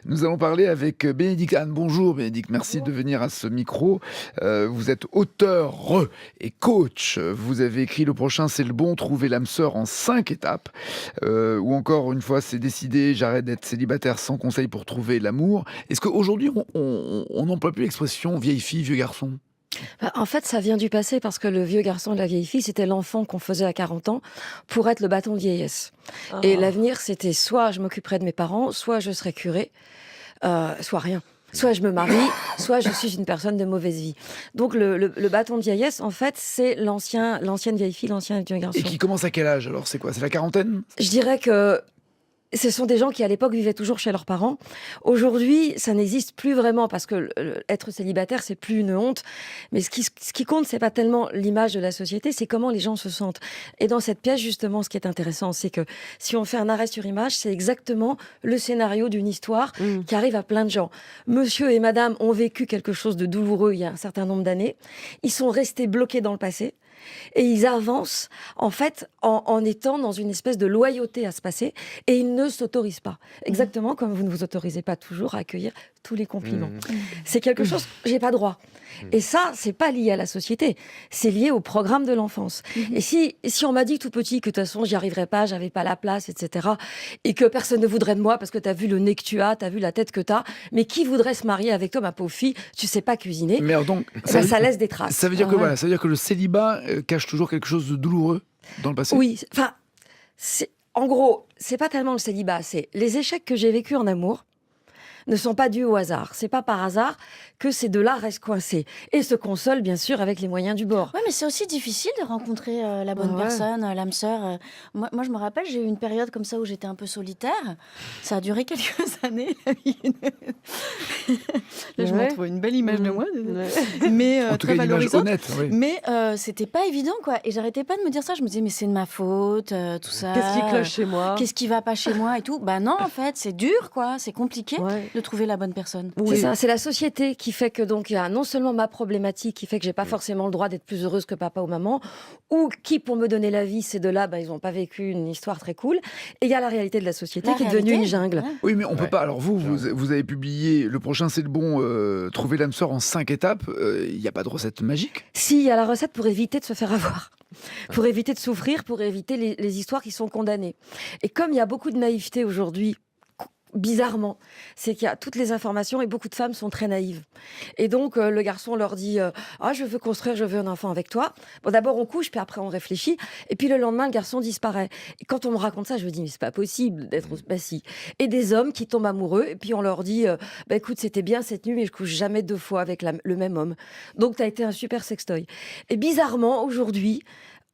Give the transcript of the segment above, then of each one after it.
Nous allons parler avec Bénédicte Anne. Bonjour Bénédicte, merci de venir à ce micro. Vous êtes auteur et coach. Vous avez écrit Le prochain c'est le bon, trouver l'âme sœur en 5 étapes. Ou encore, une fois c'est décidé, j'arrête d'être célibataire sans conseil pour trouver l'amour. Est-ce qu'aujourd'hui on n'emploie plus l'expression vieille fille, vieux garçon ? En fait, ça vient du passé parce que le vieux garçon et la vieille fille, c'était l'enfant qu'on faisait à 40 ans pour être le bâton de vieillesse. Et l'avenir, c'était soit je m'occuperai de mes parents, soit je serai curé, soit rien. Soit je me marie, soit je suis une personne de mauvaise vie. Donc le bâton de vieillesse, en fait, c'est l'ancienne vieille fille, l'ancien vieux garçon. Et qui commence à quel âge alors ? C'est quoi ? C'est la quarantaine ? Je dirais que ce sont des gens qui, à l'époque, vivaient toujours chez leurs parents. Aujourd'hui, ça n'existe plus vraiment parce que être célibataire, c'est plus une honte. Mais ce qui compte, c'est pas tellement l'image de la société, c'est comment les gens se sentent. Et dans cette pièce, justement, ce qui est intéressant, c'est que si on fait un arrêt sur image, c'est exactement le scénario d'une histoire qui arrive à plein de gens. Monsieur et madame ont vécu quelque chose de douloureux il y a un certain nombre d'années. Ils sont restés bloqués dans le passé. Et ils avancent, en fait, en étant dans une espèce de loyauté à ce passé, et ils ne s'autorisent pas. Exactement comme vous ne vous autorisez pas toujours à accueillir tous les compliments. C'est quelque chose que j'ai pas droit. Et ça, c'est pas lié à la société, c'est lié au programme de l'enfance. Et si on m'a dit tout petit que de toute façon j'y arriverais pas, j'avais pas la place, etc., et que personne ne voudrait de moi parce que t'as vu le nez que tu as, t'as vu la tête que t'as, mais qui voudrait se marier avec toi, ma pauvre fille, tu sais pas cuisiner. Mais alors donc, ça laisse des traces. Ça veut dire que voilà, ça veut dire que le célibat cache toujours quelque chose de douloureux dans le passé. Oui, enfin, en gros, c'est pas tellement le célibat, c'est les échecs que j'ai vécus en amour ne sont pas dus au hasard. C'est pas par hasard que ces deux-là restent coincés. Et se consolent, bien sûr, avec les moyens du bord. Ouais, mais c'est aussi difficile de rencontrer la bonne personne, l'âme sœur. Moi, je me rappelle, j'ai eu une période comme ça où j'étais un peu solitaire. Ça a duré quelques années. Là, je me trouve une belle image de moi. Mais, en tout cas, une image honnête. Oui. Mais c'était pas évident, quoi. Et j'arrêtais pas de me dire ça. Je me disais, mais c'est de ma faute, tout ça. Qu'est-ce qui cloche chez moi ? Qu'est-ce qui va pas chez moi et tout. Bah non, en fait, c'est dur, quoi. C'est compliqué de trouver la bonne personne. Oui. C'est ça, c'est la société qui fait que donc il y a non seulement ma problématique qui fait que j'ai pas forcément le droit d'être plus heureuse que papa ou maman, ou qui pour me donner la vie, ces deux-là, ils ont pas vécu une histoire très cool. Et il y a la réalité de la société qui est devenue une jungle. Ouais. Oui, mais on peut pas. Alors vous avez publié Le prochain c'est le bon, trouver l'âme sœur en 5 étapes. Il n'y a pas de recette magique ? Si, il y a la recette pour éviter de se faire avoir. Pour éviter de souffrir, pour éviter les histoires qui sont condamnées. Et comme il y a beaucoup de naïveté aujourd'hui, bizarrement, c'est qu'il y a toutes les informations et beaucoup de femmes sont très naïves. Et donc, le garçon leur dit je veux construire, je veux un enfant avec toi. Bon, d'abord, on couche, puis après, on réfléchit. Et puis, le lendemain, le garçon disparaît. Et quand on me raconte ça, je me dis, mais c'est pas possible d'être... Bah si. Et des hommes qui tombent amoureux, et puis on leur dit écoute, c'était bien cette nuit, mais je couche jamais 2 fois avec le même homme. Donc, t'as été un super sextoy. Et bizarrement, aujourd'hui,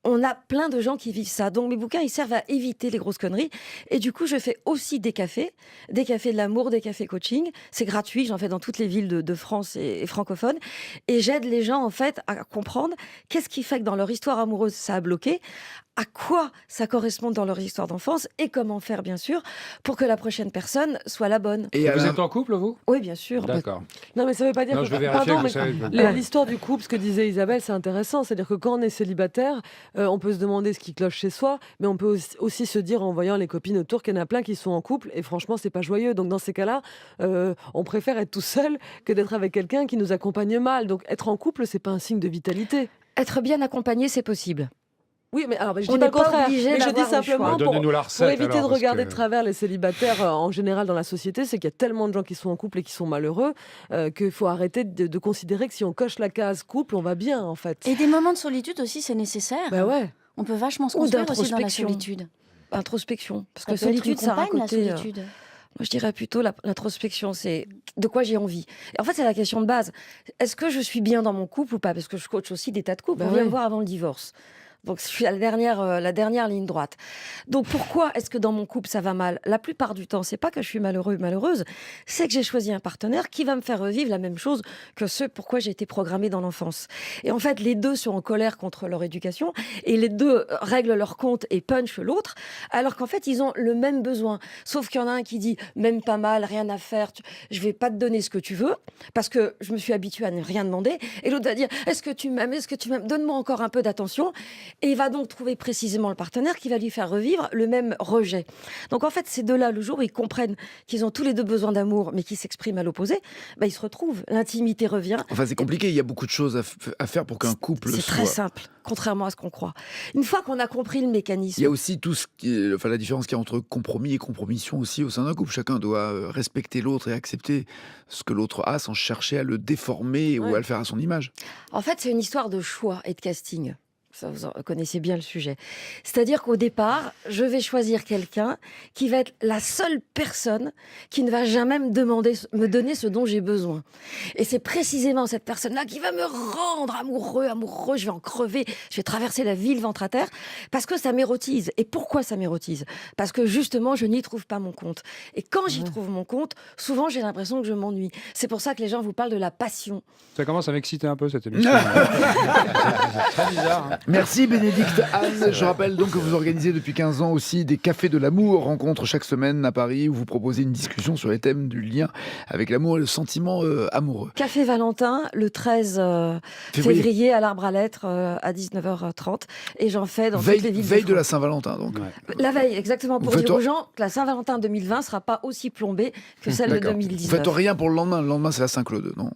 on a plein de gens qui vivent ça. Donc mes bouquins, ils servent à éviter les grosses conneries. Et du coup, je fais aussi des cafés de l'amour, des cafés coaching. C'est gratuit, j'en fais dans toutes les villes de France et francophones. Et j'aide les gens, en fait, à comprendre qu'est-ce qui fait que dans leur histoire amoureuse, ça a bloqué, à quoi ça correspond dans leur histoire d'enfance et comment faire, bien sûr, pour que la prochaine personne soit la bonne. Et vous êtes en couple, vous ? Oui, bien sûr. D'accord. Non, mais ça ne veut pas dire Non, que... je vais vérifier Pardon, que ça... l'histoire du couple, ce que disait Isabelle, c'est intéressant. C'est-à-dire que quand on est célibataire, on peut se demander ce qui cloche chez soi, mais on peut aussi se dire, en voyant les copines autour, qu'il y en a plein qui sont en couple, et franchement, c'est pas joyeux. Donc dans ces cas-là, on préfère être tout seul que d'être avec quelqu'un qui nous accompagne mal. Donc être en couple, c'est pas un signe de vitalité. Être bien accompagné, c'est possible. Oui, mais alors, je On dis n'est pas le pas contraire. obligé Mais je dis d'avoir le simplement choix. Donnez-nous la pour recette, éviter alors, de regarder parce de que- travers les célibataires en général dans la société, c'est qu'il y a tellement de gens qui sont en couple et qui sont malheureux qu'il faut arrêter de considérer que si on coche la case couple, on va bien en fait. Et des moments de solitude aussi, c'est nécessaire. Bah ouais. On peut vachement se Ou construire aussi dans la d'introspection. solitude. Introspection. Parce Ça que peut être une solitude, ça a un compagne, la côté... solitude. Moi, je dirais plutôt l'introspection, c'est de quoi j'ai envie. Et en fait, c'est la question de base. Est-ce que je suis bien dans mon couple ou pas ? Parce que je coach aussi des tas de couples. Bah On vient oui. me voir avant le divorce. Donc, je suis à la dernière ligne droite. Donc, pourquoi est-ce que dans mon couple, ça va mal ? La plupart du temps, c'est pas que je suis malheureux ou malheureuse, c'est que j'ai choisi un partenaire qui va me faire revivre la même chose que ce pourquoi j'ai été programmée dans l'enfance. Et en fait, les deux sont en colère contre leur éducation et les deux règlent leur compte et punchent l'autre, alors qu'en fait, ils ont le même besoin. Sauf qu'il y en a un qui dit « même pas mal, rien à faire, je vais pas te donner ce que tu veux, parce que je me suis habituée à ne rien demander. » Et l'autre va dire « est-ce que tu m'aimes ? Est-ce que tu m'aimes ? Donne-moi encore un peu d'attention. » Et il va donc trouver précisément le partenaire qui va lui faire revivre le même rejet. Donc en fait, ces deux-là, le jour où ils comprennent qu'ils ont tous les deux besoin d'amour, mais qui s'expriment à l'opposé, ils se retrouvent. L'intimité revient. Enfin, c'est compliqué, il y a beaucoup de choses à faire pour qu'un couple soit... C'est très simple, contrairement à ce qu'on croit. Une fois qu'on a compris le mécanisme... Il y a aussi tout ce qui est, enfin, la différence qu'il y a entre compromis et compromission aussi au sein d'un couple. Chacun doit respecter l'autre et accepter ce que l'autre a sans chercher à le déformer ou à le faire à son image. En fait, c'est une histoire de choix et de casting. Ça, vous en connaissez bien le sujet. C'est-à-dire qu'au départ, je vais choisir quelqu'un qui va être la seule personne qui ne va jamais me donner ce dont j'ai besoin. Et c'est précisément cette personne-là qui va me rendre amoureux, je vais en crever, je vais traverser la ville ventre à terre, parce que ça m'érotise. Et pourquoi ça m'érotise ? Parce que justement, je n'y trouve pas mon compte. Et quand j'y trouve mon compte, souvent j'ai l'impression que je m'ennuie. C'est pour ça que les gens vous parlent de la passion. Ça commence à m'exciter un peu cette émission. C'est très bizarre. Hein. Merci Bénédicte Anne. Je rappelle donc que vous organisez depuis 15 ans aussi des cafés de l'amour, rencontres chaque semaine à Paris où vous proposez une discussion sur les thèmes du lien avec l'amour et le sentiment amoureux. Café Valentin, le 13 février à l'Arbre à Lettres à 19h30. Et j'en fais dans toutes les villes. Veille de la Saint-Valentin donc. Ouais. La veille, exactement, pour dire aux gens que la Saint-Valentin 2020 ne sera pas aussi plombée que celle de 2019. Vous faites rien pour le lendemain c'est la Saint-Claude, non?